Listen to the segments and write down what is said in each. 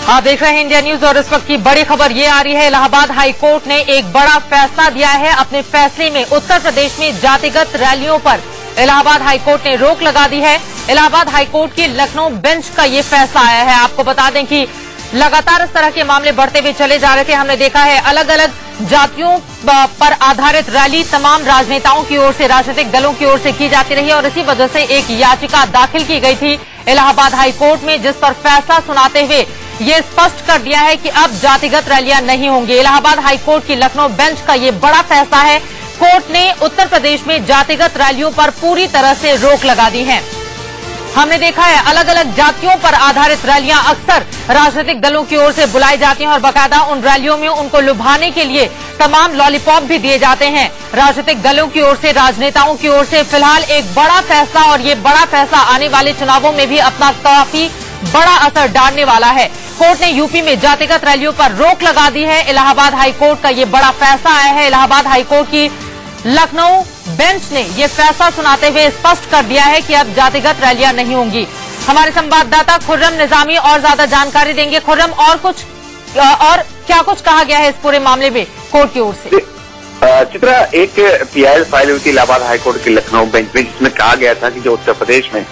आप देख रहे हैं इंडिया न्यूज और इस वक्त की बड़ी खबर ये आ रही है। इलाहाबाद हाई कोर्ट ने एक बड़ा फैसला दिया है। अपने फैसले में उत्तर प्रदेश में जातिगत रैलियों पर इलाहाबाद हाई कोर्ट ने रोक लगा दी है। इलाहाबाद हाई कोर्ट की लखनऊ बेंच का ये फैसला आया है। आपको बता दें कि लगातार इस तरह के मामले बढ़ते हुए चले जा रहे थे। हमने देखा है अलग अलग जातियों पर आधारित रैली तमाम राजनेताओं की ओर से, राजनीतिक दलों की ओर से की जाती रही और इसी वजह से एक याचिका दाखिल की गई थी इलाहाबाद हाई कोर्ट में, जिस पर फैसला सुनाते हुए ये स्पष्ट कर दिया है कि अब जातिगत रैलियां नहीं होंगी। इलाहाबाद हाई कोर्ट की लखनऊ बेंच का ये बड़ा फैसला है। कोर्ट ने उत्तर प्रदेश में जातिगत रैलियों पर पूरी तरह से रोक लगा दी है। हमने देखा है अलग अलग जातियों पर आधारित रैलियां अक्सर राजनीतिक दलों की ओर से बुलाई जाती हैं और बाकायदा उन रैलियों में उनको लुभाने के लिए तमाम लॉलीपॉप भी दिए जाते हैं राजनीतिक दलों की ओर से, राजनेताओं की ओर से। फिलहाल एक बड़ा फैसला और ये बड़ा फैसला आने वाले चुनावों में भी अपना काफी बड़ा असर डालने वाला है। कोर्ट ने यूपी में जातिगत रैलियों पर रोक लगा दी है। इलाहाबाद हाई कोर्ट का ये बड़ा फैसला आया है। इलाहाबाद हाई कोर्ट की लखनऊ बेंच ने ये फैसला सुनाते हुए स्पष्ट कर दिया है कि अब जातिगत रैलियां नहीं होंगी। हमारे संवाददाता खुर्रम निजामी और ज्यादा जानकारी देंगे। खुर्रम, और क्या कुछ कहा गया है इस पूरे मामले में कोर्ट की ओर से? चित्रा, एक पीआईएल फाइल हुई थी इलाहाबाद हाईकोर्ट की लखनऊ बेंच में, जिसमें कहा गया था कि जो उत्तर प्रदेश में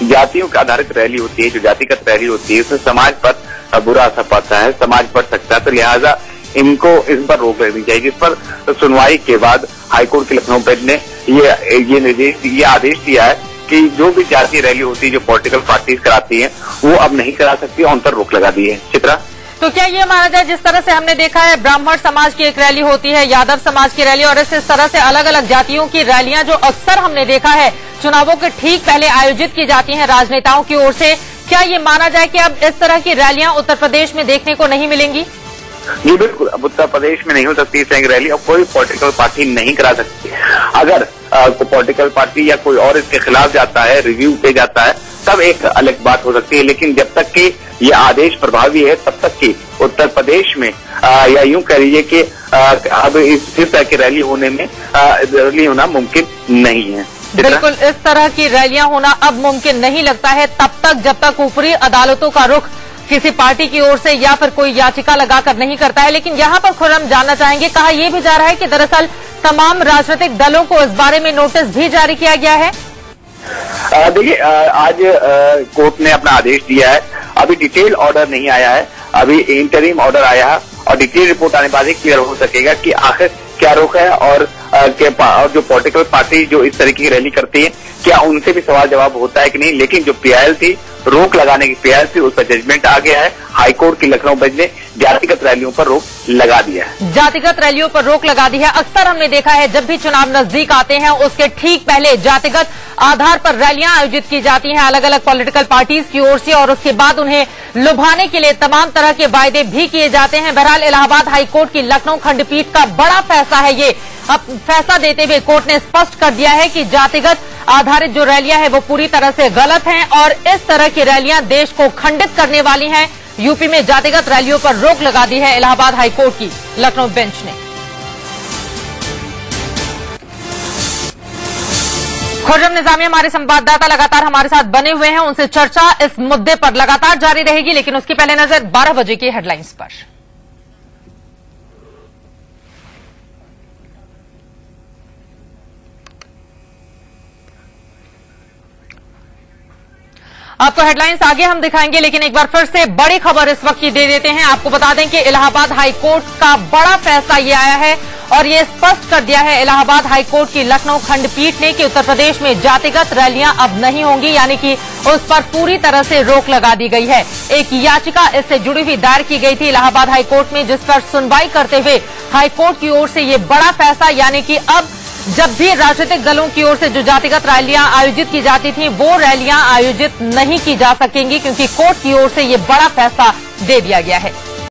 जातियों का आधारित रैली होती है, जो जातिगत रैली होती है, उससे समाज पर बुरा असर पड़ता है, समाज बढ़ सकता है, तो लिहाजा इनको इस पर रोक लगनी चाहिए। जिस पर सुनवाई के बाद हाईकोर्ट की लखनऊ बेंच ने ये आदेश दिया है कि जो भी जातीय रैली होती है, जो पॉलिटिकल पार्टीज कराती हैं, वो अब नहीं करा सकती और उन पर रोक लगा दी है। चित्रा, तो क्या ये माना जाए जिस तरह से हमने देखा है ब्राह्मण समाज की एक रैली होती है, यादव समाज की रैली और इस तरह से अलग अलग जातियों की रैलियां जो अक्सर हमने देखा है चुनावों के ठीक पहले आयोजित की जाती हैं राजनेताओं की ओर से, क्या ये माना जाए कि अब इस तरह की रैलियां उत्तर प्रदेश में देखने को नहीं मिलेंगी? जी बिल्कुल, अब उत्तर प्रदेश में नहीं हो सकती इस तरह की रैली, और कोई पॉलिटिकल पार्टी नहीं करा सकती। अगर कोई पॉलिटिकल पार्टी या कोई और इसके खिलाफ जाता है, रिव्यू पे जाता है, तब एक अलग बात हो सकती है। लेकिन जब तक कि ये आदेश प्रभावी है, तब तक कि उत्तर प्रदेश में या यूं कह लीजिए कि अब इस तरह की रैली होना मुमकिन नहीं है। बिल्कुल, इस तरह की रैलियां होना अब मुमकिन नहीं लगता है तब तक जब तक ऊपरी अदालतों का रुख किसी पार्टी की ओर से या फिर कोई याचिका लगाकर नहीं करता है। लेकिन यहाँ पर खुर्रम जानना चाहेंगे, कहा यह भी जा रहा है कि दरअसल तमाम राजनीतिक दलों को इस बारे में नोटिस भी जारी किया गया है। देखिए, आज कोर्ट ने अपना आदेश दिया है। अभी डिटेल ऑर्डर नहीं आया है, अभी इंटरिम ऑर्डर आया है और डिटेल रिपोर्ट आने बाद ही क्लियर हो सकेगा कि आखिर क्या रोक है और जो पॉलिटिकल पार्टी जो इस तरीके की रैली करती है, क्या उनसे भी सवाल जवाब होता है कि नहीं। लेकिन जो पीआईएल थी, रोक लगाने की पीआईएल थी, उस पर जजमेंट आ गया है। हाईकोर्ट की लखनऊ बेंच ने जातिगत रैलियों पर रोक लगा दिया है। जातिगत रैलियों पर रोक लगा दी है। अक्सर हमने देखा है जब भी चुनाव नजदीक आते हैं उसके ठीक पहले जातिगत आधार पर रैलियां आयोजित की जाती हैं अलग अलग पॉलिटिकल पार्टीज की ओर से और उसके बाद उन्हें लुभाने के लिए तमाम तरह के वायदे भी किए जाते हैं। बहरहाल इलाहाबाद हाईकोर्ट की लखनऊ खंडपीठ का बड़ा फैसला है ये। अब फैसला देते हुए कोर्ट ने स्पष्ट कर दिया है कि जातिगत आधारित जो रैलियां हैं वो पूरी तरह से गलत हैं और इस तरह की रैलियां देश को खंडित करने वाली हैं। यूपी में जातिगत रैलियों पर रोक लगा दी है इलाहाबाद हाईकोर्ट की लखनऊ बेंच ने। खुर्रम निजामी हमारे संवाददाता लगातार हमारे साथ बने हुए हैं, उनसे चर्चा इस मुद्दे पर लगातार जारी रहेगी। लेकिन उसके पहले नजर 12 बजे की हेडलाइंस पर। आपको हेडलाइंस आगे हम दिखाएंगे, लेकिन एक बार फिर से बड़ी खबर इस वक्त की दे देते हैं। आपको बता दें कि इलाहाबाद हाईकोर्ट का बड़ा फैसला ये आया है और ये स्पष्ट कर दिया है इलाहाबाद हाईकोर्ट की लखनऊ खंडपीठ ने कि उत्तर प्रदेश में जातिगत रैलियां अब नहीं होंगी, यानी कि उस पर पूरी तरह से रोक लगा दी गई है। एक याचिका इससे जुड़ी हुई दायर की गई थी इलाहाबाद हाईकोर्ट में, जिस पर सुनवाई करते हुए हाईकोर्ट की ओर से ये बड़ा फैसला, यानी कि अब जब भी राजनीतिक दलों की ओर से जो जातिगत रैलियां आयोजित की जाती थी वो रैलियां आयोजित नहीं की जा सकेंगी, क्योंकि कोर्ट की ओर से ये बड़ा फैसला दे दिया गया है।